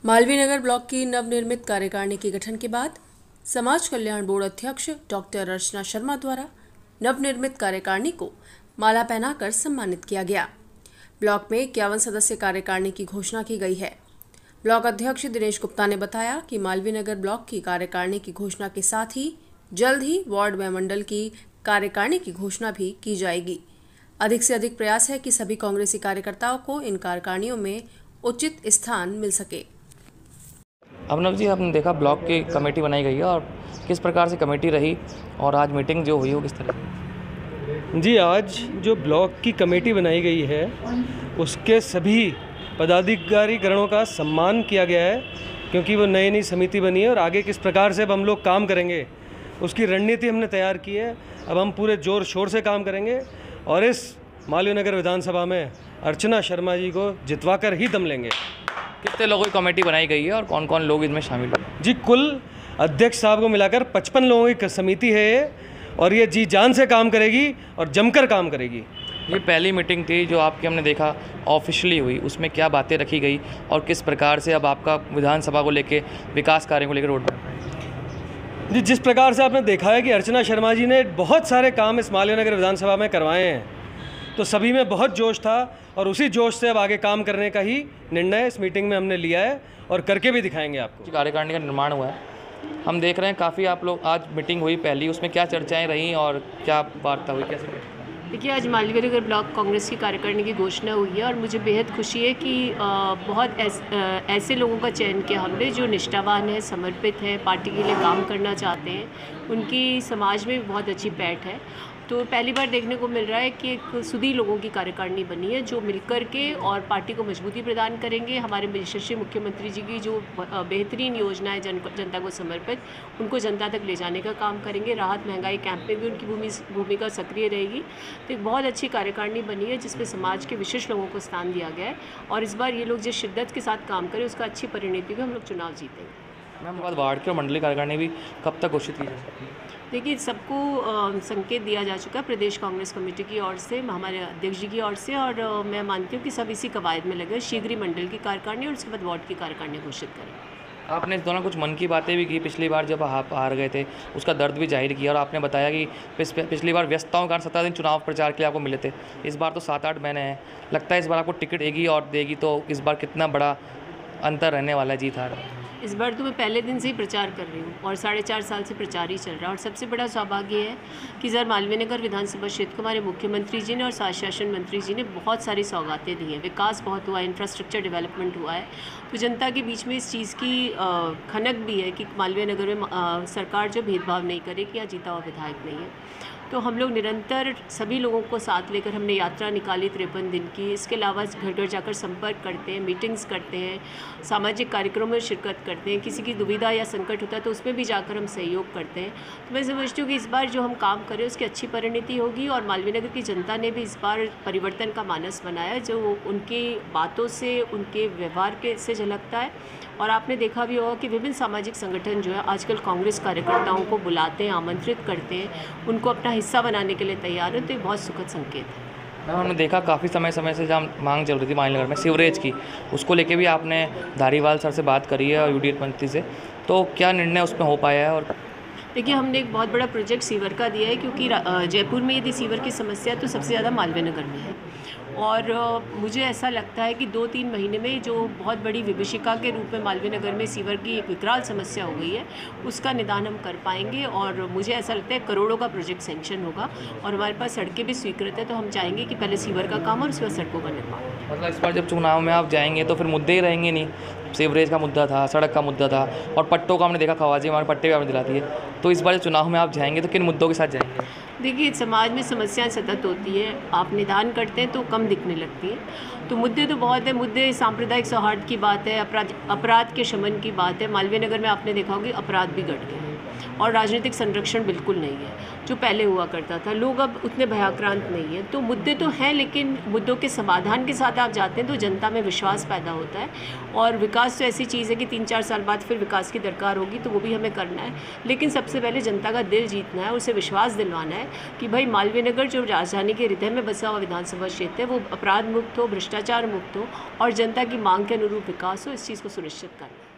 Malviya Nagar block की नवनिर्मित कार्यकारिणी के गठन के बाद समाज कल्याण बोर्ड अध्यक्ष डॉक्टर अर्चना शर्मा द्वारा नवनिर्मित कार्यकारिणी को माला पहनाकर सम्मानित किया गया। ब्लॉक में 51 सदस्य कार्यकारिणी की घोषणा की गई है। ब्लॉक अध्यक्ष दिनेश गुप्ता ने बताया कि मालवीय नगर ब्लॉक की कार्यकारिणी की घोषणा के साथ ही जल्द ही वार्ड व मंडल की कार्यकारिणी की घोषणा भी की जाएगी। अधिक से अधिक प्रयास है कि सभी कांग्रेसी कार्यकर्ताओं को इन कार्यकारिणियों में उचित स्थान मिल सके। अभिनव जी, आपने देखा ब्लॉक की कमेटी बनाई गई है और किस प्रकार से कमेटी रही और आज मीटिंग जो हुई वो किस तरह से? जी, आज जो ब्लॉक की कमेटी बनाई गई है उसके सभी पदाधिकारी गणों का सम्मान किया गया है, क्योंकि वो नई समिति बनी है और आगे किस प्रकार से अब हम लोग काम करेंगे उसकी रणनीति हमने तैयार की है। अब हम पूरे जोर शोर से काम करेंगे और इस मालवीय नगर विधानसभा में अर्चना शर्मा जी को जितवाकर ही दम लेंगे। कितने लोगों की कमेटी बनाई गई है और कौन कौन लोग इसमें शामिल हुए? जी, कुल अध्यक्ष साहब को मिलाकर 55 लोगों की समिति है ये, और ये जी जान से काम करेगी और जमकर काम करेगी। ये पहली मीटिंग थी जो आपकी हमने देखा ऑफिशियली हुई, उसमें क्या बातें रखी गई और किस प्रकार से अब आपका विधानसभा को लेके विकास कार्यों को लेकर रोड पर? जी, जिस प्रकार से आपने देखा है कि अर्चना शर्मा जी ने बहुत सारे काम इस मालवीय नगर विधानसभा में करवाए हैं, तो सभी में बहुत जोश था और उसी जोश से अब आगे काम करने का ही निर्णय इस मीटिंग में हमने लिया है और करके भी दिखाएंगे आपको। कार्यकारिणी का निर्माण हुआ है, हम देख रहे हैं काफ़ी आप लोग, आज मीटिंग हुई पहली, उसमें क्या चर्चाएं रहीं और क्या वार्ता हुई, कैसे? देखिए, आज मालवीय नगर ब्लॉक कांग्रेस की कार्यकारिणी की घोषणा हुई है और मुझे बेहद खुशी है कि बहुत ऐसे लोगों का चयन किया हमने जो निष्ठावान है, समर्पित है, पार्टी के लिए काम करना चाहते हैं, उनकी समाज में बहुत अच्छी पैठ है। तो पहली बार देखने को मिल रहा है कि एक सुधी लोगों की कार्यकारिणी बनी है जो मिलकर के और पार्टी को मजबूती प्रदान करेंगे। हमारे यशस्वी मुख्यमंत्री जी की जो बेहतरीन योजना है जनता को समर्पित, उनको जनता तक ले जाने का काम करेंगे। राहत महंगाई कैंप में भी उनकी भूमिका सक्रिय रहेगी। तो एक बहुत अच्छी कार्यकारिणी बनी है जिसमें समाज के विशिष्ट लोगों को स्थान दिया गया है और इस बार ये लोग जिस शिद्दत के साथ काम करें उसका अच्छी परिणति को हम लोग चुनाव जीतेंगे। मैम, बाद वार्ड की और मंडलीय कार्यकारिणी भी कब तक घोषित की जा सकती है? देखिए, सबको संकेत दिया जा चुका है प्रदेश कांग्रेस कमेटी की ओर से, हमारे अध्यक्ष जी की ओर से, और मैं मानती हूँ कि सब इसी कवायद में लगे। शीघ्र ही मंडल की कार्यकारिणी और उसके बाद वार्ड की कार्यकारिणी घोषित करें। आपने इस दौरान कुछ मन की बातें भी की, पिछली बार जब आप हार गए थे उसका दर्द भी जाहिर किया और आपने बताया कि पिछली बार व्यस्तताओं के कारण 17 दिन चुनाव प्रचार के लिए आपको मिले थे, इस बार तो 7-8 महीने हैं। लगता है इस बार आपको टिकट देगी और देगी तो इस बार कितना बड़ा अंतर रहने वाला है जीत हार? इस बार तो मैं पहले दिन से ही प्रचार कर रही हूँ और 4.5 साल से प्रचार ही चल रहा है और सबसे बड़ा सौभाग्य है कि सर मालवीय नगर विधानसभा क्षेत्र को हमारे मुख्यमंत्री जी ने और शासन मंत्री जी ने बहुत सारी सौगातें दी हैं। विकास बहुत हुआ है, इंफ्रास्ट्रक्चर डेवलपमेंट हुआ है, तो जनता के बीच में इस चीज़ की खनक भी है कि मालवीय नगर में सरकार जो भेदभाव नहीं करेगी या जीता हुआ विधायक नहीं है। तो हम लोग निरंतर सभी लोगों को साथ लेकर हमने यात्रा निकाली 53 दिन की। इसके अलावा घर घर जाकर संपर्क करते हैं, मीटिंग्स करते हैं, सामाजिक कार्यक्रमों में शिरकत करते हैं, किसी की दुविधा या संकट होता है तो उसमें भी जाकर हम सहयोग करते हैं। तो मैं समझती हूँ कि इस बार जो हम काम करें उसकी अच्छी परिणति होगी और मालवीय नगर की जनता ने भी इस बार परिवर्तन का मानस बनाया जो उनकी बातों से, उनके व्यवहार के से झलकता है। और आपने देखा भी होगा कि विभिन्न सामाजिक संगठन जो है आजकल कांग्रेस कार्यकर्ताओं को बुलाते हैं, आमंत्रित करते हैं, उनको अपना हिस्सा बनाने के लिए तैयार है, तो ये बहुत सुखद संकेत है। मैम, हमने देखा काफ़ी समय से जहाँ मांग चल रही थी मालवीय नगर में सीवरेज की, उसको लेके भी आपने धारीवाल सर से बात करी है और यूडीएफ मंत्री से, तो क्या निर्णय उसमें हो पाया है? और देखिए, हमने एक बहुत बड़ा प्रोजेक्ट सीवर का दिया है क्योंकि जयपुर में यदि सीवर की समस्या तो सबसे ज़्यादा मालवीय नगर में है और मुझे ऐसा लगता है कि 2-3 महीने में जो बहुत बड़ी विभीषिका के रूप में मालवीय नगर में सीवर की एक विकराल समस्या हो गई है उसका निदान हम कर पाएंगे और मुझे ऐसा लगता है करोड़ों का प्रोजेक्ट सैंक्शन होगा और हमारे पास सड़कें भी स्वीकृत है, तो हम चाहेंगे कि पहले सीवर का काम और उसके बाद सड़कों का निर्माण। मतलब इस बार जब चुनाव में आप जाएंगे तो फिर मुद्दे ही रहेंगे नहीं, सीवरेज का मुद्दा था, सड़क का मुद्दा था और पट्टों का हमने देखा, खवाजी हमारे पट्टे भी आपने दिलाती है, तो इस बार जब चुनाव में आप जाएंगे तो किन मुद्दों के साथ जाएंगे? देखिए, समाज में समस्याएं सतत होती है, आप निदान करते हैं तो कम दिखने लगती है। तो मुद्दे तो बहुत है, मुद्दे सांप्रदायिक सौहार्द की बात है, अपराध के शमन की बात है। मालवीय नगर में आपने देखा होगा अपराध भी घट गए हैं और राजनीतिक संरक्षण बिल्कुल नहीं है जो पहले हुआ करता था। लोग अब उतने भयाक्रांत नहीं हैं। तो मुद्दे तो हैं, लेकिन मुद्दों के समाधान के साथ आप जाते हैं तो जनता में विश्वास पैदा होता है। और विकास तो ऐसी चीज़ है कि 3-4 साल बाद फिर विकास की दरकार होगी, तो वो भी हमें करना है। लेकिन सबसे पहले जनता का दिल जीतना है, उसे विश्वास दिलवाना है कि भाई मालवीय नगर जो राजधानी के हृदय में बसा हुआ विधानसभा क्षेत्र है वो अपराध मुक्त हो, भ्रष्टाचार मुक्त हो और जनता की मांग के अनुरूप विकास हो, इस चीज़ को सुनिश्चित करना है।